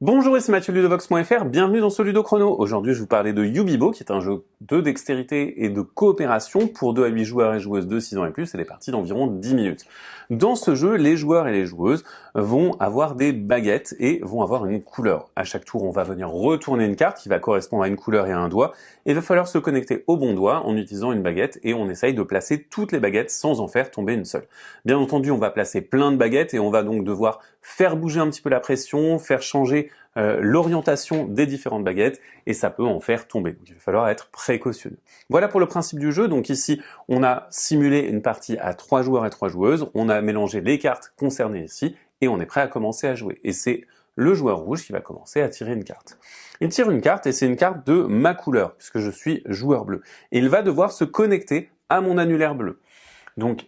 Bonjour, ici Mathieu de Ludovox.fr, bienvenue dans ce Ludo Chrono. Aujourd'hui, je vous parlais de Yubibo, qui est un jeu de dextérité et de coopération pour 2 à 8 joueurs et joueuses de 6 ans et plus, et des parties d'environ 10 minutes. Dans ce jeu, les joueurs et les joueuses vont avoir des baguettes et vont avoir une couleur. À chaque tour, on va venir retourner une carte qui va correspondre à une couleur et à un doigt, et il va falloir se connecter au bon doigt en utilisant une baguette, et on essaye de placer toutes les baguettes sans en faire tomber une seule. Bien entendu, on va placer plein de baguettes et on va donc devoir faire bouger un petit peu la pression, faire changer l'orientation des différentes baguettes, et ça peut en faire tomber. Donc il va falloir être précautionneux. Voilà pour le principe du jeu. Donc ici, on a simulé une partie à 3 joueurs et 3 joueuses, on a mélangé les cartes concernées ici, et on est prêt à commencer à jouer. Et c'est le joueur rouge qui va commencer à tirer une carte. Il tire une carte, et c'est une carte de ma couleur, puisque je suis joueur bleu. Et il va devoir se connecter à mon annulaire bleu. Donc,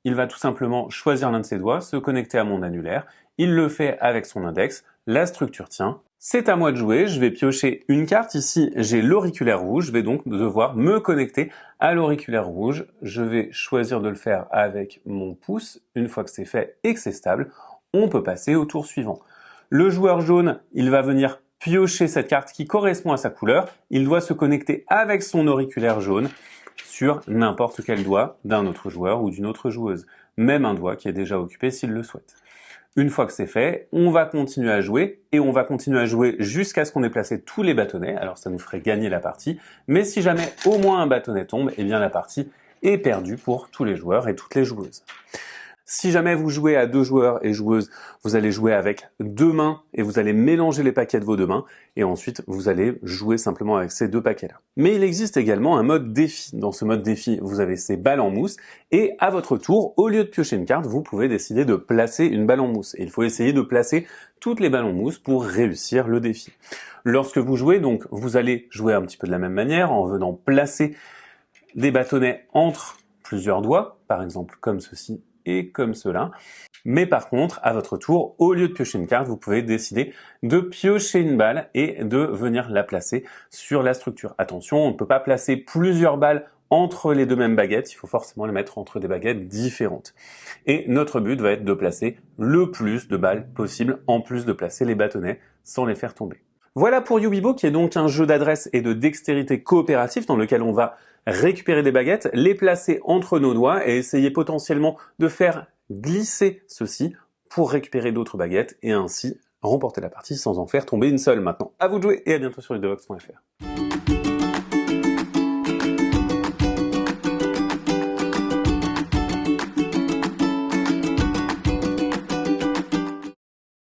il va tout simplement choisir l'un de ses doigts, se connecter à mon annulaire, il le fait avec son index, la structure tient. C'est à moi de jouer, je vais piocher une carte, ici j'ai l'auriculaire rouge, je vais donc devoir me connecter à l'auriculaire rouge, je vais choisir de le faire avec mon pouce, une fois que c'est fait et que c'est stable, on peut passer au tour suivant. Le joueur jaune, il va venir piocher cette carte qui correspond à sa couleur, il doit se connecter avec son auriculaire jaune sur n'importe quel doigt d'un autre joueur ou d'une autre joueuse, même un doigt qui est déjà occupé s'il le souhaite. Une fois que c'est fait, on va continuer à jouer, et on va continuer à jouer jusqu'à ce qu'on ait placé tous les bâtonnets, alors ça nous ferait gagner la partie, mais si jamais au moins un bâtonnet tombe, eh bien la partie est perdue pour tous les joueurs et toutes les joueuses. Si jamais vous jouez à 2 joueurs et joueuses, vous allez jouer avec 2 mains et vous allez mélanger les paquets de vos 2 mains et ensuite vous allez jouer simplement avec ces 2 paquets-là. Mais il existe également un mode défi. Dans ce mode défi, vous avez ces balles en mousse et à votre tour, au lieu de piocher une carte, vous pouvez décider de placer une balle en mousse. Et il faut essayer de placer toutes les balles en mousse pour réussir le défi. Lorsque vous jouez, donc, vous allez jouer un petit peu de la même manière en venant placer des bâtonnets entre plusieurs doigts, par exemple comme ceci et comme cela. Mais par contre, à votre tour, au lieu de piocher une carte, vous pouvez décider de piocher une balle et de venir la placer sur la structure. Attention, on ne peut pas placer plusieurs balles entre les 2 mêmes baguettes, il faut forcément les mettre entre des baguettes différentes. Et notre but va être de placer le plus de balles possible, en plus de placer les bâtonnets sans les faire tomber. Voilà pour Yubibo, qui est donc un jeu d'adresse et de dextérité coopératif dans lequel on va récupérer des baguettes, les placer entre nos doigts et essayer potentiellement de faire glisser ceci pour récupérer d'autres baguettes et ainsi remporter la partie sans en faire tomber une seule. Maintenant, à vous de jouer et à bientôt sur ludovox.fr.